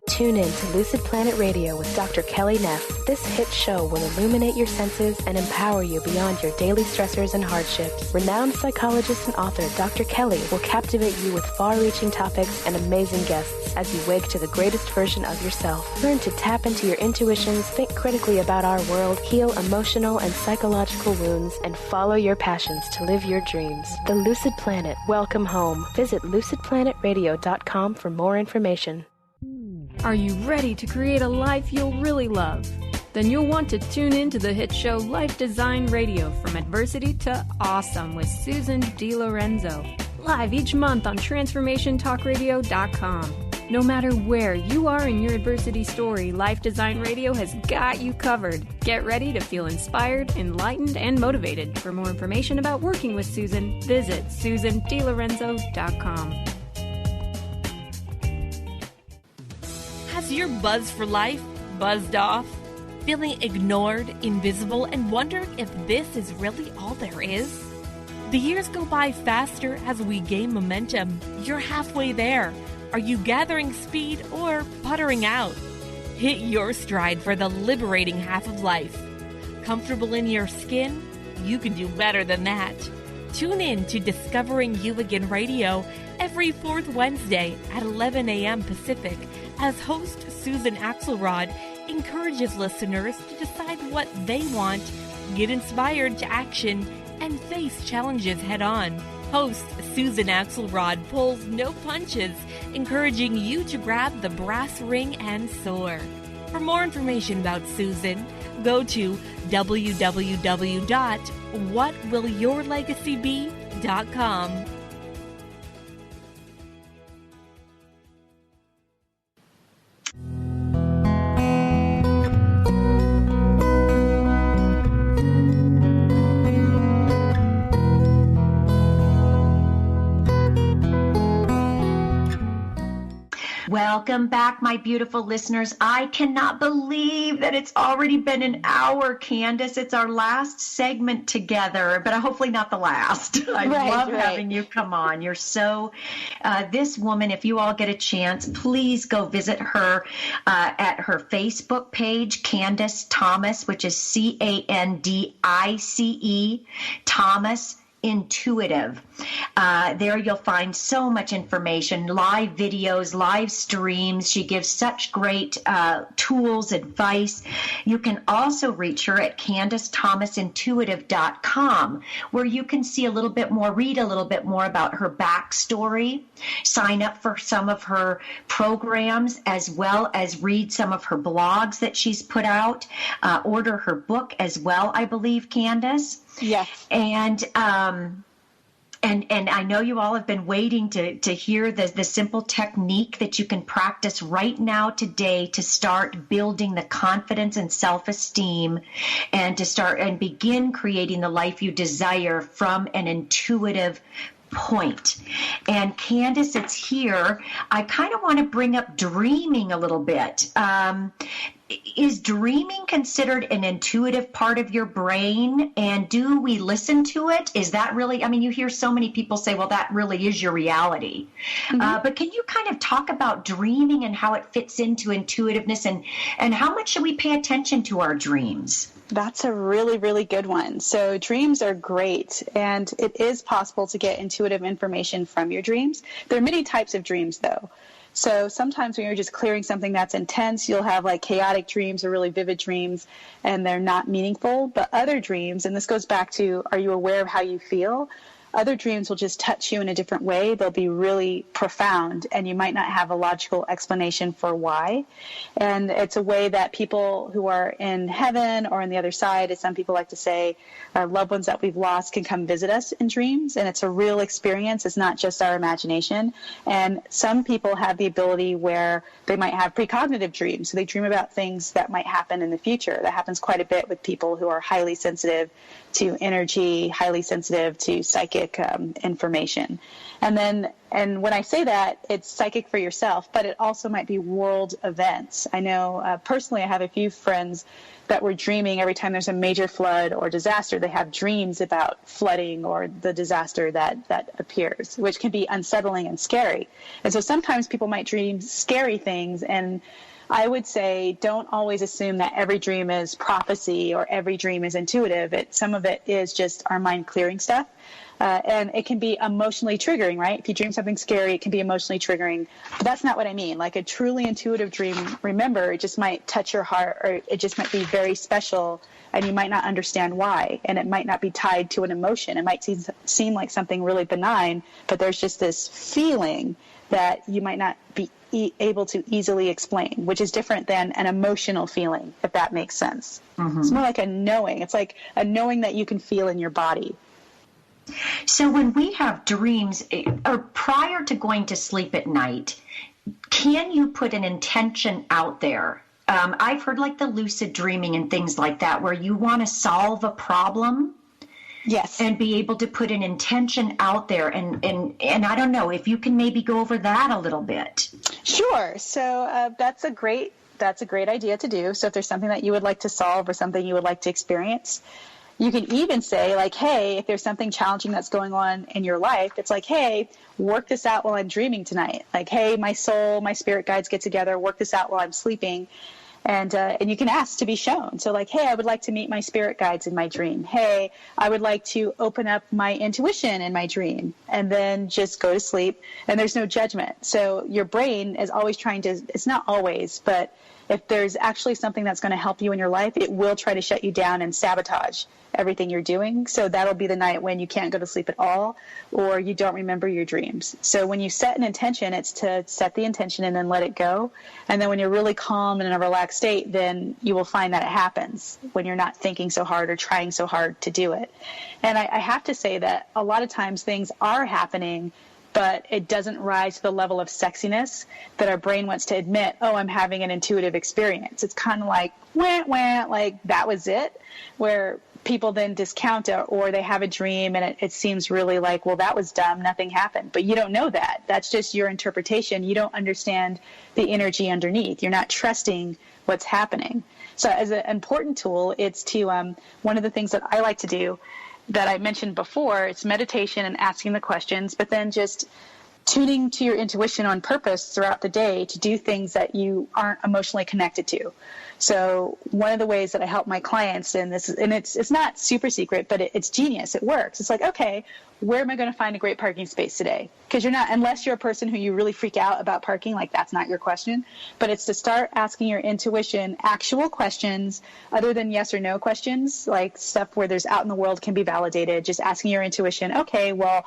Tune in to Lucid Planet Radio with Dr. Kelly Neff. This hit show will illuminate your senses and empower you beyond your daily stressors and hardships. Renowned psychologist and author Dr. Kelly will captivate you with far-reaching topics and amazing guests as you wake to the greatest version of yourself. Learn to tap into your intuitions, think critically about our world, heal emotional and psychological wounds, and follow your passions to live your dreams. The Lucid Planet. Welcome home. Visit lucidplanetradio.com for more information. Are you ready to create a life you'll really love? Then you'll want to tune in to the hit show Life Design Radio, From Adversity to Awesome with Susan DiLorenzo, live each month on TransformationTalkRadio.com. No matter where you are in your adversity story, Life Design Radio has got you covered. Get ready to feel inspired, enlightened, and motivated. For more information about working with Susan, visit SusanDiLorenzo.com. Has your buzz for life buzzed off? Feeling ignored, invisible, and wondering if this is really all there is? The years go by faster as we gain momentum. You're halfway there. Are you gathering speed or puttering out? Hit your stride for the liberating half of life. Comfortable in your skin? You can do better than that. Tune in to Discovering You Again Radio every fourth Wednesday at 11 a.m. Pacific as host Susan Axelrod encourages listeners to decide what they want, get inspired to action, and face challenges head-on. Host Susan Axelrod pulls no punches, encouraging you to grab the brass ring and soar. For more information about Susan, go to www.whatwillyourlegacybe.com. Welcome back, my beautiful listeners. I cannot believe that it's already been an hour, Candice. It's our last segment together, but hopefully not the last. I love having you come on. You're so, this woman, if you all get a chance, please go visit her at her Facebook page, Candice Thomas, which is Candice Thomas Intuitive. There you'll find so much information, live videos, live streams. She gives such great tools, advice. You can also reach her at CandiceThomasIntuitive.com, where you can see a little bit more, read a little bit more about her backstory, sign up for some of her programs, as well as read some of her blogs that she's put out, order her book as well, I believe, Candice. Yes. And I know you all have been waiting to hear the simple technique that you can practice right now today to start building the confidence and self-esteem and to start and begin creating the life you desire from an intuitive point. And Candice, it's here. I kind of want to bring up dreaming a little bit. Is dreaming considered an intuitive part of your brain? And do we listen to it? Is that really, I mean, you hear so many people say, well, that really is your reality. Mm-hmm. But can you kind of talk about dreaming and how it fits into intuitiveness and how much should we pay attention to our dreams? That's a really, really good one. So dreams are great, and it is possible to get intuitive information from your dreams. There are many types of dreams, though. So sometimes when you're just clearing something that's intense, you'll have like chaotic dreams or really vivid dreams, and they're not meaningful. But other dreams, and this goes back to, are you aware of how you feel? Other dreams will just touch you in a different way. They'll be really profound, and you might not have a logical explanation for why. And it's a way that people who are in heaven or on the other side, as some people like to say, our loved ones that we've lost can come visit us in dreams. And it's a real experience. It's not just our imagination. And some people have the ability where they might have precognitive dreams. So they dream about things that might happen in the future. That happens quite a bit with people who are highly sensitive to energy, highly sensitive to psychic information. And when I say that, it's psychic for yourself, but it also might be world events. I know personally I have a few friends that were dreaming every time there's a major flood or disaster. They have dreams about flooding or the disaster that appears, which can be unsettling and scary. And so sometimes people might dream scary things, and I would say don't always assume that every dream is prophecy or every dream is intuitive. Some of it is just our mind clearing stuff. And it can be emotionally triggering, right? If you dream something scary, it can be emotionally triggering. But that's not what I mean. Like a truly intuitive dream, remember, it just might touch your heart, or it just might be very special, and you might not understand why. And it might not be tied to an emotion. It might seem like something really benign, but there's just this feeling that you might not be able to easily explain, which is different than an emotional feeling, if that makes sense. Mm-hmm. It's more like a knowing. It's like a knowing that you can feel in your body. So when we have dreams, or prior to going to sleep at night, can you put an intention out there? I've heard like the lucid dreaming and things like that, where you want to solve a problem. Yes. And be able to put an intention out there. And I don't know if you can maybe go over that a little bit. Sure. So that's a great idea to do. So if there's something that you would like to solve or something you would like to experience, you can even say like, hey, if there's something challenging that's going on in your life, it's like, hey, work this out while I'm dreaming tonight. Like, hey, my soul, my spirit guides get together, work this out while I'm sleeping. And you can ask to be shown. So like, hey, I would like to meet my spirit guides in my dream. Hey, I would like to open up my intuition in my dream, and then just go to sleep. And there's no judgment. So your brain is always trying to, it's not always, but if there's actually something that's going to help you in your life, it will try to shut you down and sabotage everything you're doing. So that'll be the night when you can't go to sleep at all, or you don't remember your dreams. So when you set an intention, it's to set the intention and then let it go. And then when you're really calm and in a relaxed state, then you will find that it happens when you're not thinking so hard or trying so hard to do it. And I have to say that a lot of times things are happening, but it doesn't rise to the level of sexiness that our brain wants to admit, oh, I'm having an intuitive experience. It's kind of like, wah, wah, like that was it, where people then discount it, or they have a dream and it seems really like, well, that was dumb, nothing happened. But you don't know that. That's just your interpretation. You don't understand the energy underneath. You're not trusting what's happening. So as an important tool, it's to, one of the things that I like to do that I mentioned before, it's meditation and asking the questions, but then just tuning to your intuition on purpose throughout the day to do things that you aren't emotionally connected to. So one of the ways that I help my clients, and it's not super secret, but it's genius. It works. It's like, okay, where am I going to find a great parking space today? Because you're not, unless you're a person who you really freak out about parking, like that's not your question. But it's to start asking your intuition actual questions other than yes or no questions, like stuff where there's out in the world can be validated. Just asking your intuition, okay, well,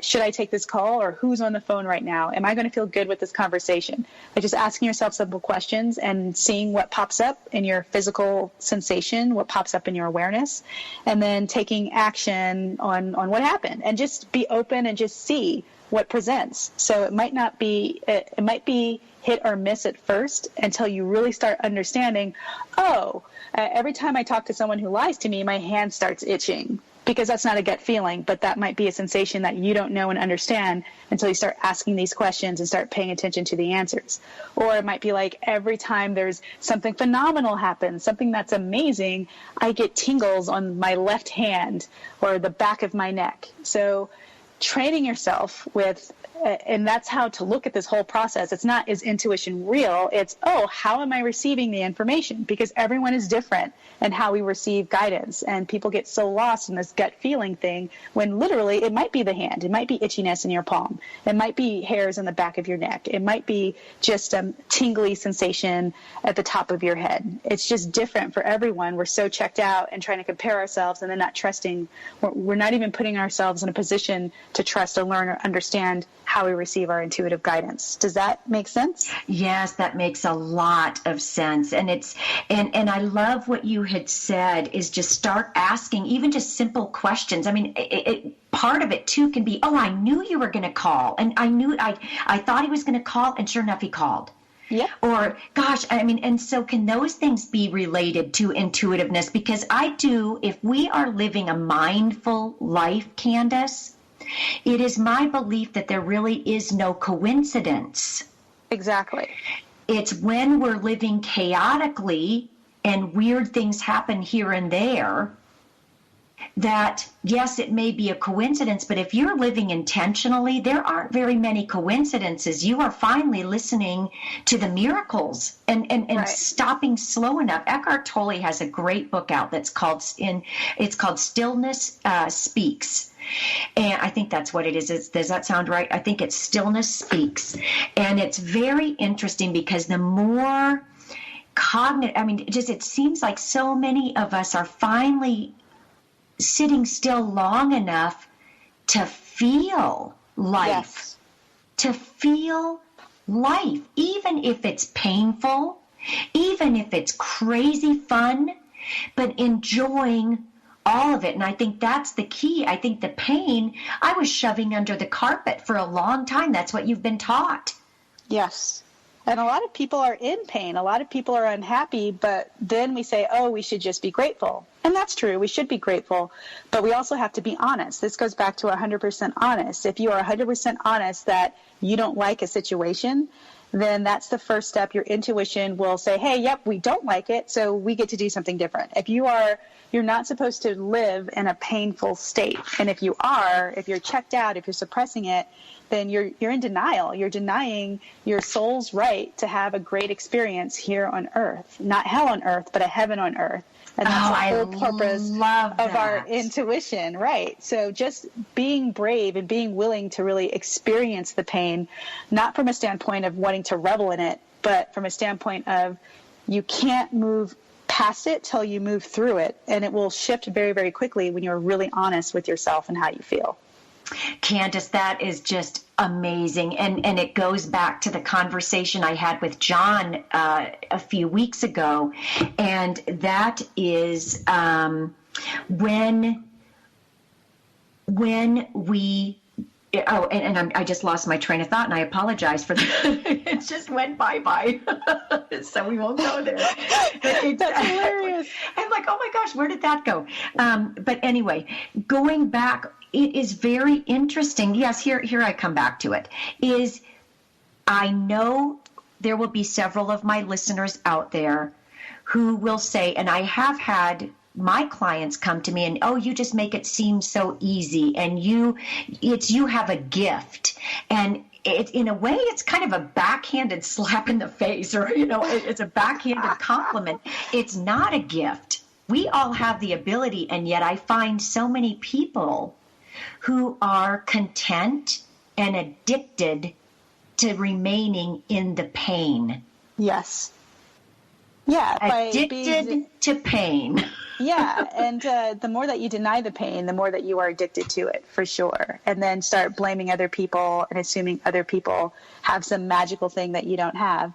should I take this call, or who's on the phone right now? Am I going to feel good with this conversation? Like just asking yourself simple questions and seeing what pops up in your physical sensation, what pops up in your awareness, and then taking action on what happened. And just be open and just see what presents. So it might be hit or miss at first until you really start understanding, every time I talk to someone who lies to me, my hand starts itching, because that's not a gut feeling, but that might be a sensation that you don't know and understand until you start asking these questions and start paying attention to the answers. Or it might be like every time there's something phenomenal happens, something that's amazing, I get tingles on my left hand or the back of my neck. So training yourself with, and that's how to look at this whole process. It's not, is intuition real? It's, how am I receiving the information? Because everyone is different in how we receive guidance. And people get so lost in this gut feeling thing when literally it might be the hand. It might be itchiness in your palm. It might be hairs in the back of your neck. It might be just a tingly sensation at the top of your head. It's just different for everyone. We're so checked out and trying to compare ourselves and then not trusting. We're not even putting ourselves in a position to trust or learn or understand how we receive our intuitive guidance. Does that make sense? Yes, that makes a lot of sense. And and I love what you had said, is just start asking even just simple questions. I mean, part of it too can be, I knew you were going to call, and I thought he was going to call, and sure enough he called. Yeah. Or, gosh, I mean, and so can those things be related to intuitiveness? Because if we are living a mindful life, Candice, it is my belief that there really is no coincidence. Exactly. It's when we're living chaotically and weird things happen here and there that, yes, it may be a coincidence, but if you're living intentionally, there aren't very many coincidences. You are finally listening to the miracles and right. Stopping slow enough. Eckhart Tolle has a great book out that's called Stillness Speaks. And I think that's what it is. Does that sound right? I think it's Stillness Speaks. And it's very interesting because the more it seems like so many of us are finally sitting still long enough to feel life, yes. To feel life, even if it's painful, even if it's crazy fun, but enjoying all of it. And I think that's the key. I think the pain, I was shoving under the carpet for a long time. That's what you've been taught. Yes. And a lot of people are in pain. A lot of people are unhappy, but then we say, oh, we should just be grateful. And that's true. We should be grateful. But we also have to be honest. This goes back to 100% honest. If you are 100% honest that you don't like a situation, then that's the first step. Your intuition will say, hey, yep, we don't like it, so we get to do something different. If you're not supposed to live in a painful state. And if you're checked out, if you're suppressing it, then you're in denial. You're denying your soul's right to have a great experience here on earth. Not hell on earth, but a heaven on earth. And that's the whole purpose of our intuition, right? So just being brave and being willing to really experience the pain, not from a standpoint of wanting to revel in it, but from a standpoint of you can't move past it till you move through it. And it will shift very, very quickly when you're really honest with yourself and how you feel. Candice, that is just amazing. And it goes back to the conversation I had with John a few weeks ago. And that is when we... Oh, and I just lost my train of thought, and I apologize for that. It just went bye-bye, so we won't go there. That's hilarious. I'm like, oh my gosh, where did that go? But anyway, going back, it is very interesting. Yes, here I come back to it. Is I know there will be several of my listeners out there who will say, and I have had my clients come to me and, oh, you just make it seem so easy, and you have a gift. And in a way, it's kind of a backhanded slap in the face, or, it's a backhanded compliment. It's not a gift. We all have the ability, and yet I find so many people who are content and addicted to remaining in the pain. Yes. Yeah. Addicted to pain. Yeah, and the more that you deny the pain, the more that you are addicted to it, for sure. And then start blaming other people and assuming other people have some magical thing that you don't have.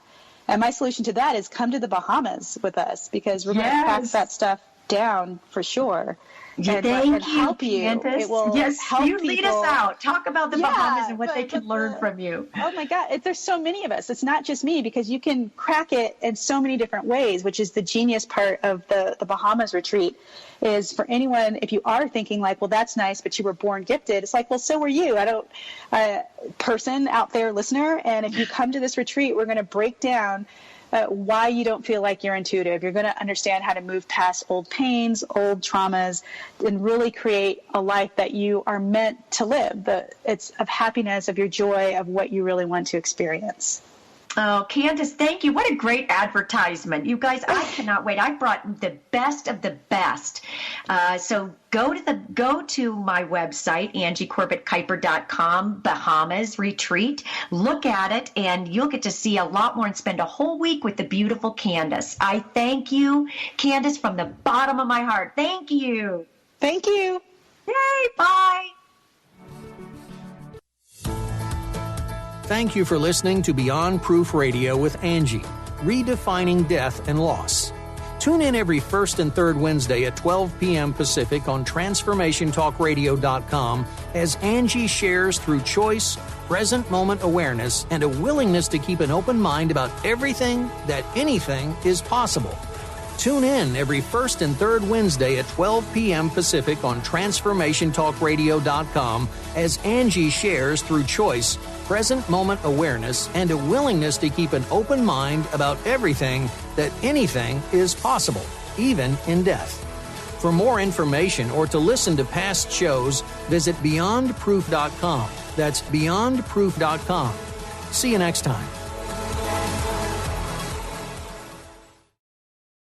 And my solution to that is come to the Bahamas with us, because we're going to crack that stuff down for sure. And help you. Candice. It will help you lead us out. Talk about the Bahamas and what they can learn from you. Oh my God, there's so many of us. It's not just me, because you can crack it in so many different ways, which is the genius part of the Bahamas retreat. Is for anyone, if you are thinking like, well, that's nice, but you were born gifted. It's like, well, so were you. Person out there, listener. And if you come to this retreat, we're going to break down why you don't feel like you're intuitive. You're going to understand how to move past old pains, old traumas, and really create a life that you are meant to live. It's of happiness, of your joy, of what you really want to experience. Oh, Candice, thank you. What a great advertisement. You guys, I cannot wait. I brought the best of the best. So go to my website, angiecorbettkuiper.com, Bahamas Retreat. Look at it, and you'll get to see a lot more and spend a whole week with the beautiful Candice. I thank you, Candice, from the bottom of my heart. Thank you. Thank you. Yay, bye. Thank you for listening to Beyond Proof Radio with Angie, redefining death and loss. Tune in every first and third Wednesday at 12 p.m. Pacific on TransformationTalkRadio.com as Angie shares through choice, present moment awareness, and a willingness to keep an open mind about everything that anything is possible. Tune in every first and third Wednesday at 12 p.m. Pacific on TransformationTalkRadio.com as Angie shares through choice, present moment awareness, and a willingness to keep an open mind about everything that anything is possible, even in death. For more information or to listen to past shows, visit BeyondProof.com. That's BeyondProof.com. See you next time.